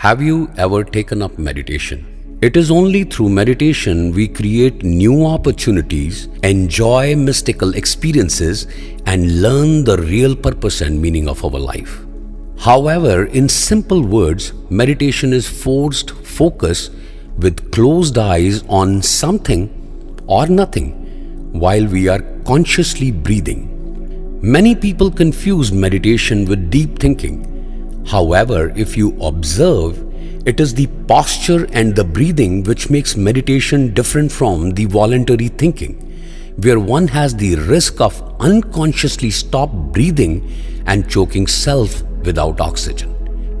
Have you ever taken up meditation? It is only through meditation we create new opportunities, enjoy mystical experiences, and learn the real purpose and meaning of our life. However, in simple words, meditation is forced focus with closed eyes on something or nothing while we are consciously breathing. Many people confuse meditation with deep thinking. However, if you observe, it is the posture and the breathing which makes meditation different from the voluntary thinking, where one has the risk of unconsciously stop breathing and choking self without oxygen.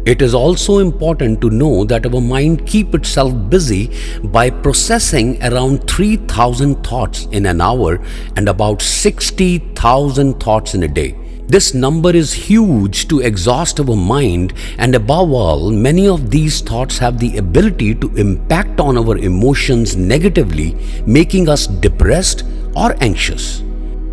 It is also important to know that our mind keeps itself busy by processing around 3,000 thoughts in an hour and about 60,000 thoughts in a day. This number is huge to exhaust our mind, and above all, many of these thoughts have the ability to impact on our emotions negatively, making us depressed or anxious.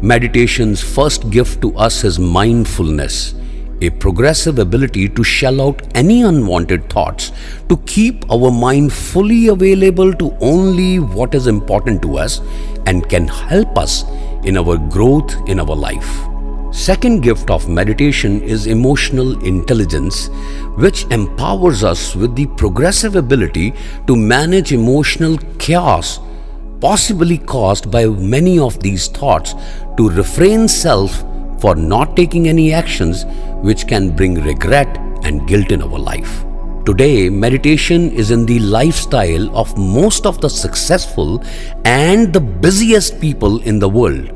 Meditation's first gift to us is mindfulness, a progressive ability to shell out any unwanted thoughts, to keep our mind fully available to only what is important to us and can help us in our growth in our life. Second gift of meditation is emotional intelligence, which empowers us with the progressive ability to manage emotional chaos possibly caused by many of these thoughts, to refrain self for not taking any actions which can bring regret and guilt in our life. Today, meditation is in the lifestyle of most of the successful and the busiest people in the world.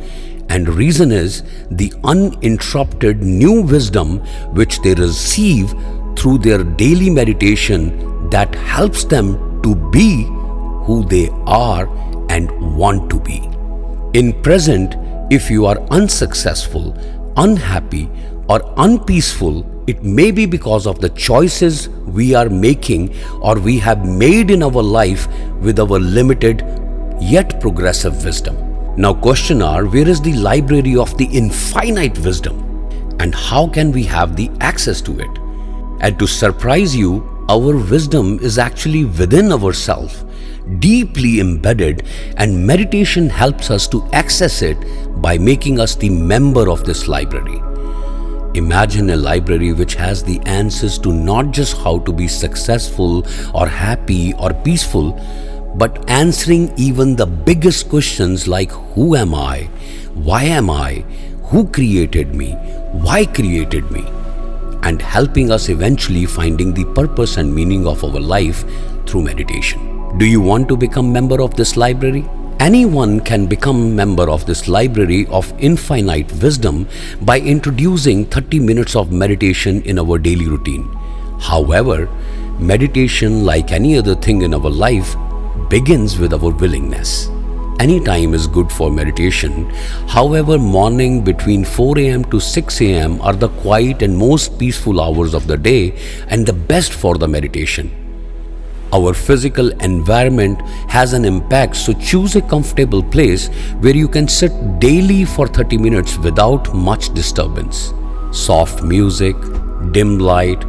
And reason is the uninterrupted new wisdom which they receive through their daily meditation that helps them to be who they are and want to be. In present, if you are unsuccessful, unhappy, or unpeaceful, it may be because of the choices we are making or we have made in our life with our limited yet progressive wisdom. Now question are, where is the library of the infinite wisdom and how can we have the access to it? And to surprise you, our wisdom is actually within ourselves, deeply embedded, and meditation helps us to access it by making us the member of this library. Imagine a library which has the answers to not just how to be successful or happy or peaceful, but answering even the biggest questions like who am I, why am I, who created me, why created me, and helping us eventually finding the purpose and meaning of our life through meditation. Do you want to become member of this library? Anyone can become member of this library of infinite wisdom by introducing 30 minutes of meditation in our daily routine. However, meditation, like any other thing in our life, begins with our willingness. Any time is good for meditation. However, morning between 4 a.m. to 6 a.m. are the quiet and most peaceful hours of the day and the best for the meditation. Our physical environment has an impact, so choose a comfortable place where you can sit daily for 30 minutes without much disturbance. Soft music, dim light,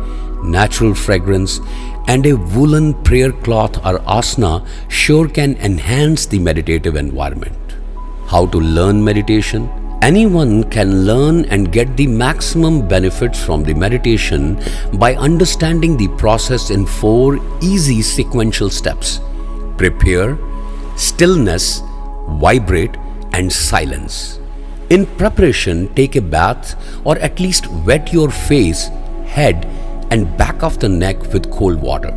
natural fragrance, and a woolen prayer cloth or asana sure can enhance the meditative environment. How to learn meditation? Anyone can learn and get the maximum benefits from the meditation by understanding the process in 4 easy sequential steps: prepare, stillness, vibrate, and silence. In preparation, take a bath or at least wet your face, head, and back of the neck with cold water.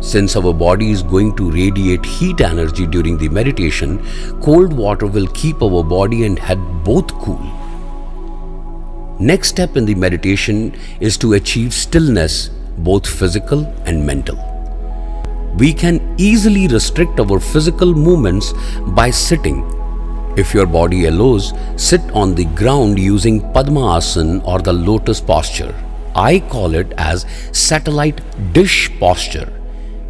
Since our body is going to radiate heat energy during the meditation, cold water will keep our body and head both cool. Next step in the meditation is to achieve stillness, both physical and mental. We can easily restrict our physical movements by sitting. If your body allows, sit on the ground using Padmasana or the lotus posture. I call it as satellite dish posture,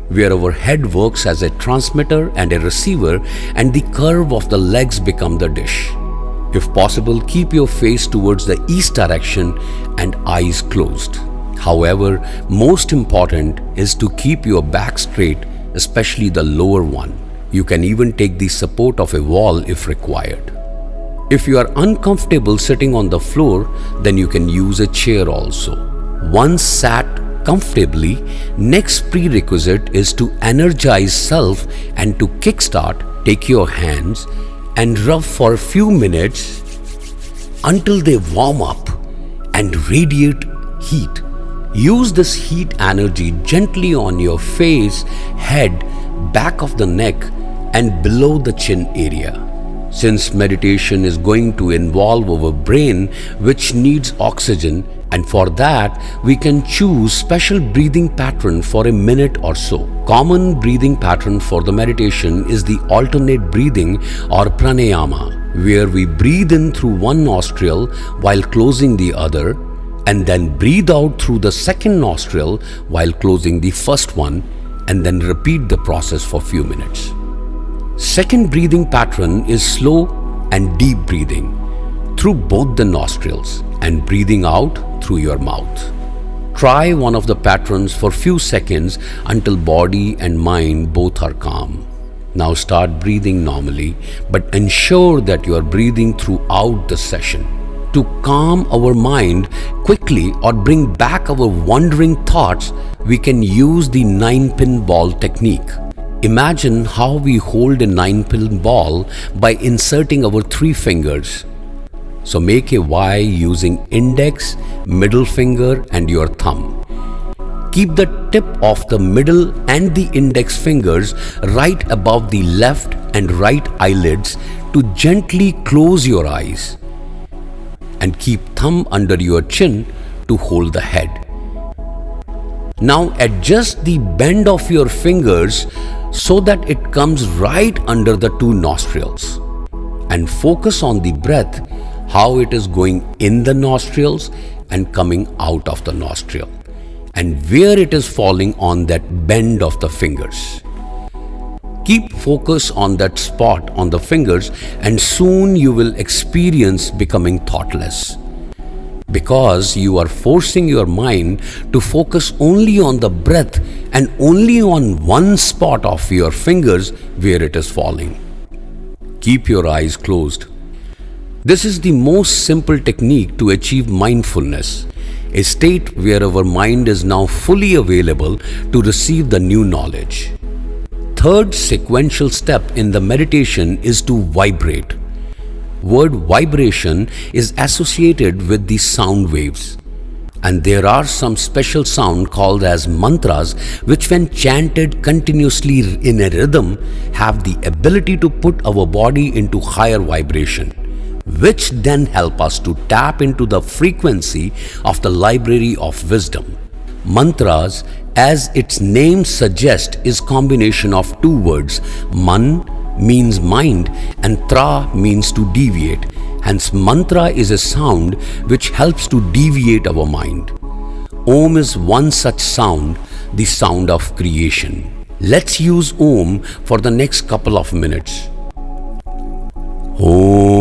where our head works as a transmitter and a receiver and the curve of the legs become the dish. If possible, keep your face towards the east direction and eyes closed. However, most important is to keep your back straight, especially the lower one. You can even take the support of a wall if required. If you are uncomfortable sitting on the floor, then you can use a chair also. Once sat comfortably, next prerequisite is to energize self and to kickstart. Take your hands and rub for a few minutes until they warm up and radiate heat. Use this heat energy gently on your face, head, back of the neck and below the chin area. Since meditation is going to involve our brain which needs oxygen, and for that we can choose special breathing pattern for a minute or so. Common breathing pattern for the meditation is the alternate breathing or pranayama, where we breathe in through one nostril while closing the other, and then breathe out through the second nostril while closing the first one, and then repeat the process for few minutes. Second breathing pattern is slow and deep breathing through both the nostrils and breathing out through your mouth. Try one of the patterns for few seconds until body and mind both are calm. Now start breathing normally, but ensure that you are breathing throughout the session. To calm our mind quickly or bring back our wandering thoughts, we can use the 9-pin ball technique. Imagine how we hold a 9-pin ball by inserting our 3 fingers. So make a Y using index, middle finger and your thumb. Keep the tip of the middle and the index fingers right above the left and right eyelids to gently close your eyes. And keep thumb under your chin to hold the head. Now adjust the bend of your fingers so that it comes right under the 2 nostrils, and focus on the breath, how it is going in the nostrils and coming out of the nostril, and where it is falling on that bend of the fingers. Keep focus on that spot on the fingers, and soon you will experience becoming thoughtless, because you are forcing your mind to focus only on the breath and only on one spot of your fingers where it is falling. Keep your eyes closed. This is the most simple technique to achieve mindfulness, a state where our mind is now fully available to receive the new knowledge. Third sequential step in the meditation is to vibrate. Word vibration is associated with the sound waves, and there are some special sound called as mantras which, when chanted continuously in a rhythm, have the ability to put our body into higher vibration, which then help us to tap into the frequency of the library of wisdom. Mantras, as its name suggests, is combination of 2 words. Man means mind and tra means to deviate. Hence mantra is a sound which helps to deviate our mind. Om is one such sound, the sound of creation. Let's use Om for the next couple of minutes. Om.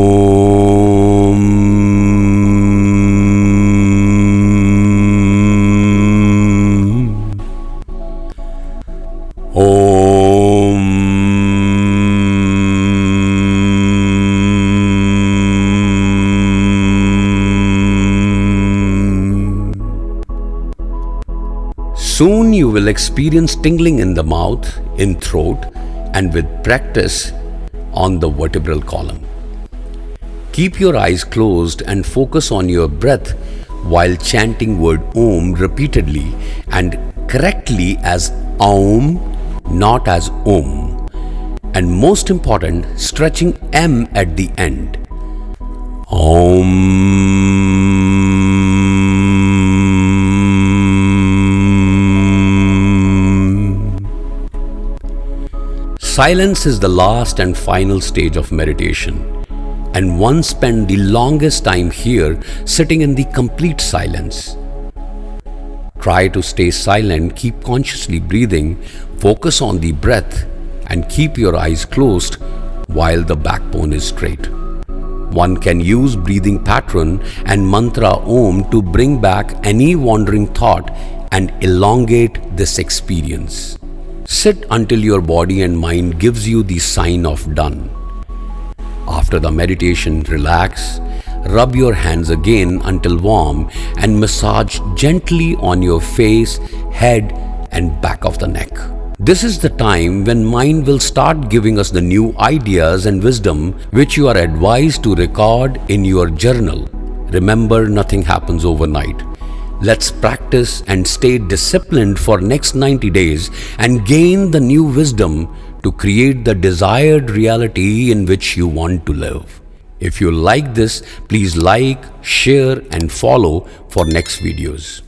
Soon you will experience tingling in the mouth, in throat, and with practice on the vertebral column. Keep your eyes closed and focus on your breath while chanting word Om repeatedly and correctly as Aum, not as Om. And most important, stretching M at the end. Om. Silence is the last and final stage of meditation, and one spends the longest time here sitting in the complete silence. Try to stay silent, keep consciously breathing, focus on the breath, and keep your eyes closed while the backbone is straight. One can use breathing pattern and mantra Om to bring back any wandering thought and elongate this experience. Sit until your body and mind gives you the sign of done. After the meditation, relax, rub your hands again until warm and massage gently on your face, head and back of the neck. This is the time when mind will start giving us the new ideas and wisdom which you are advised to record in your journal. Remember, nothing happens overnight. Let's practice and stay disciplined for next 90 days and gain the new wisdom to create the desired reality in which you want to live. If you like this, please like, share and follow for next videos.